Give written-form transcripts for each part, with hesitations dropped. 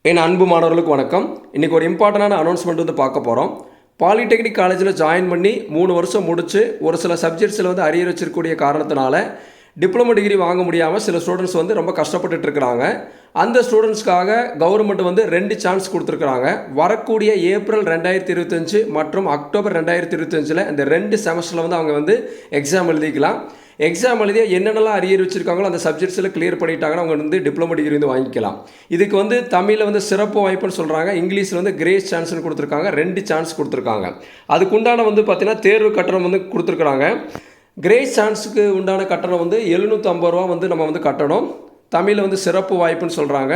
என் அன்பு மாணவர்களுக்கு வணக்கம். இன்றைக்கி ஒரு இம்பார்ட்டண்டான அனௌன்ஸ்மெண்ட் வந்து பார்க்க போகிறோம். பாலிடெக்னிக் காலேஜில் ஜாயின் பண்ணி 3 வருஷம் முடித்து ஒரு சில சப்ஜெக்ட்ஸில் வந்து அரியர் வச்சிருக்கக்கூடிய காரணத்தினால டிப்ளமோ டிகிரி வாங்க முடியாமல் சில ஸ்டூடெண்ட்ஸ் வந்து ரொம்ப கஷ்டப்பட்டுட்டு இருக்கிறாங்க. அந்த ஸ்டூடெண்ட்ஸ்க்காக கவர்மெண்ட் வந்து 2 சான்ஸ் கொடுத்துருக்குறாங்க. வரக்கூடிய ஏப்ரல் 2025 மற்றும் அக்டோபர் 2025 இந்த 2 செமஸ்டரில் வந்து அவங்க வந்து எக்ஸாம் எழுதிக்கலாம். எக்ஸாம் எழுதிய என்னென்னலாம் அரியர் வச்சுருக்காங்களோ அந்த சப்ஜெக்ட்ஸில் கிளியர் பண்ணிட்டாங்கன்னா அவங்க வந்து டிப்ளமோ டிகிரி வந்து வாங்கிக்கலாம். இதுக்கு வந்து தமிழில் வந்து சிறப்பு வாய்ப்புன்னு சொல்கிறாங்க, இங்கிலீஷில் வந்து கிரேஸ் சான்ஸ்னு கொடுத்துருக்காங்க. 2 சான்ஸ் கொடுத்துருக்காங்க. அதுக்குண்டான வந்து பார்த்திங்கன்னா தேர்வு கட்டணம் வந்து கொடுத்துருக்குறாங்க. கிரேஸ் சான்ஸுக்கு உண்டான கட்டணம் வந்து 750 ரூபா வந்து நம்ம வந்து கட்டணும். தமிழில் வந்து சிறப்பு வாய்ப்புன்னு சொல்கிறாங்க.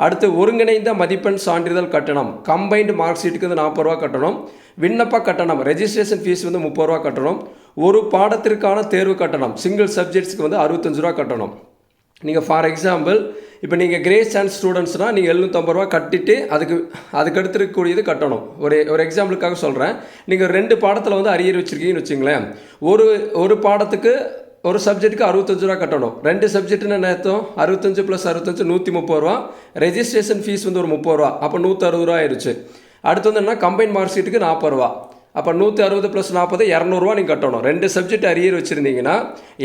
அடுத்து ஒருங்கிணைந்த மதிப்பெண் சான்றிதழ் கட்டணம், கம்பைன்டு மார்க் ஷீட்டுக்கு வந்து 40 ரூபா கட்டணும். விண்ணப்ப கட்டணம், ரெஜிஸ்ட்ரேஷன் ஃபீஸ் வந்து 30 ரூபா கட்டணும். ஒரு பாடத்திற்கான தேர்வு கட்டணம் சிங்கிள் சப்ஜெக்ட்ஸ்க்கு வந்து 65 ரூபா கட்டணும். நீங்கள் ஃபார் எக்ஸாம்பிள் இப்போ நீங்கள் கிரேஸ் சான்ஸ் ஸ்டூடெண்ட்ஸ்னால் நீங்கள் 750 ரூபா கட்டிட்டு அதுக்கு எடுத்துருக்கக்கூடியது கட்டணும். ஒரு எக்ஸாம்பிளுக்காக சொல்கிறேன். நீங்கள் 2 பாடத்தில் வந்து அரியர் வச்சுருக்கீங்கன்னு வச்சுங்களேன். ஒரு பாடத்துக்கு ஒரு சப்ஜெக்ட்டுக்கு 65 ரூபா கட்டணும். 2 சப்ஜெக்ட்னு நேரத்தும் 65 + 65 130 ரூபா. ரெஜிஸ்ட்ரேஷன் ஃபீஸ் வந்து ஒரு 30 ரூபா, அப்போ 160 ரூபா ஆயிடுச்சு. அடுத்து வந்து என்ன, கம்பைன் மார்க் ஷீட்டுக்கு 40 ரூபா, அப்போ 160 + 40 200 நீங்கள் கட்டணும். 2 சப்ஜெக்ட் அரியர் வச்சுருந்தீங்கன்னா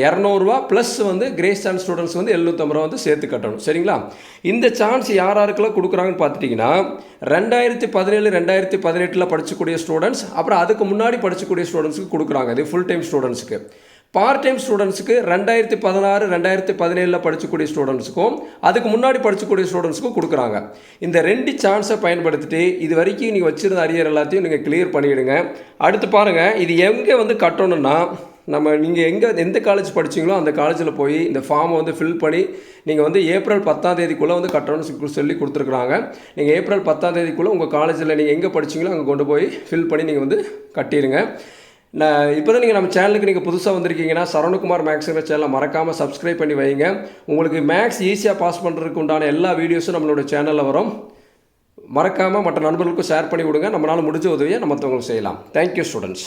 200 ரூபா ப்ளஸ் வந்து கிரேஸ் சான்ஸ் ஸ்டூடெண்ட்ஸ் வந்து 750 ரூபா வந்து சேர்த்து கட்டணும். சரிங்களா? இந்த சான்ஸ் யாராருக்கெல்லாம் கொடுக்குறாங்கன்னு பார்த்துட்டிங்கன்னா 2017 2018 படிக்கக்கூடிய ஸ்டூடெண்ட்ஸ், அப்புறம் அதுக்கு முன்னாடி படிக்கக்கூடிய ஸ்டூடெண்ட்ஸுக்கு கொடுக்குறாங்க. இது ஃபுல் டைம் ஸ்டூடெண்ட்ஸுக்கு. பார்ட் டைம் ஸ்டூடெண்ட்ஸுக்கு 2016 2017 படிக்கக்கூடிய ஸ்டூடெண்ட்ஸுக்கும் அதுக்கு முன்னாடி படிக்கக்கூடிய ஸ்டூடெண்ட்ஸுக்கும் கொடுக்குறாங்க. இந்த 2 சான்ஸை பயன்படுத்திட்டு இது வரைக்கும் நீங்கள் வச்சுருந்த அரியர் எல்லாத்தையும் நீங்கள் கிளியர் பண்ணிவிடுங்க. அடுத்து பாருங்கள், இது எங்கே வந்து கட்டணும்னா, நீங்கள் எந்த காலேஜ் படிச்சிங்களோ அந்த காலேஜில் போய் இந்த ஃபார்மை வந்து ஃபில் பண்ணி நீங்கள் வந்து ஏப்ரல் 10ஆம் தேதிக்குள்ளே வந்து கட்டணும்னு சொல்லி கொடுத்துருக்குறாங்க. நீங்கள் ஏப்ரல் 10ஆம் தேதிக்குள்ளே உங்கள் காலேஜில் நீங்கள் எங்கே படிச்சிங்களோ அங்கே கொண்டு போய் ஃபில் பண்ணி நீங்கள் வந்து கட்டிடுங்க. இப்போ தான் நீங்கள் நம்ம சேனலுக்கு நீங்கள் புதுசாக வந்திருக்கீங்கன்னா சரவணகுமார் மேக்ஸுங்கிற சேனலை மறக்காமல் சப்ஸ்கிரைப் பண்ணி வைங்க. உங்களுக்கு மேக்ஸ் ஈஸியாக பாஸ் பண்ணுறதுக்கு உண்டான எல்லா வீடியோஸும் நம்மளோட சேனலில் வரும். மறக்காமல் மற்ற நண்பர்களுக்கும் ஷேர் பண்ணி விடுங்க. நம்மளால் முடிஞ்ச உதவியை நம்ம மற்றவங்களுக்கு செய்யலாம். Thank you students.